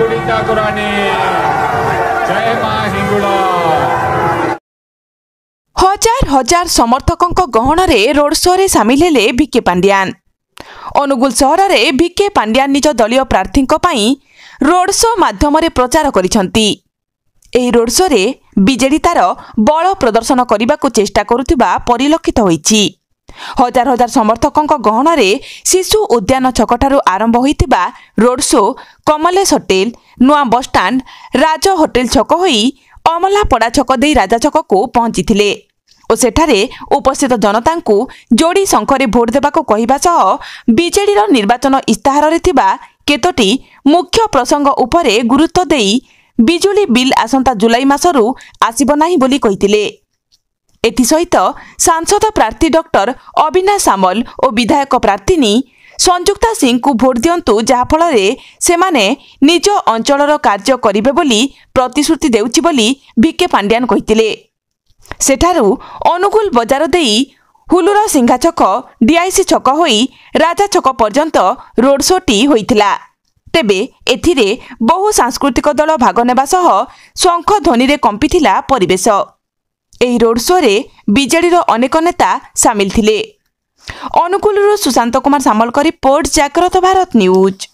हिंगुड़ी ठाकुरानी जय मां हिंगुड़ा। हजार हजार समर्थकों गहन रोड शो रे सामिल हेले भिके पांड्यान। अनुगुल सहर में भिके पांड्यान निज दलीय प्रार्थी रोड शो माध्यम प्रचार करिसंती। एही रोड शो रे बीजेडी तार बल प्रदर्शन करने को चेष्टा करुवा परिलक्षित होईछि। हजार हजार समर्थकों गहन शिशु उद्यान छकठारु आरंभ होइतिबा रोड शो कमलेश होटेल, नुआ बस स्टाण्ड, राज होटेल छक होई अमलापड़ा छक दे राजा छक को पहुंची और सेठारे उपस्थित जनता को जोड़ी शंखरे भोट देबाको कहिबा सह बीजेडी निर्वाचन इस्ताहार रे थिबा केतोटी मुख्य प्रसंग उपरे गुरुत्व देई बिजुली बिल आसंता जुलाई मासरू आसिबो नाही बोली कहितिले। एथिसहित सांसद प्रार्थी डॉक्टर अविनाश सामल और विधायक प्रार्थीनी संजुक्ता सिंह को भोट दियंतु जहाफल सेमाने निज अंचलर कार्य करिबे बोली प्रतिश्रुति देउछि बोली भिके पांड्यान कहितिले। सेठारु अनुगुल बजार देई हुलुर सिंघा छक, डीआईसी छक होई राजा छक पर्यंत रोड शोटी होइतिला। तेबे एथिरे बहु सांस्कृतिक दल भाग नेबा सह शंख ध्वनि रे कंपिथिला परिवेश। एही रोड शो रे बीजेडी अनेक नेता सामिल थिले। अनुगुलरु सुशांत कुमार सामल का रिपोर्ट, जागृत भारत न्यूज।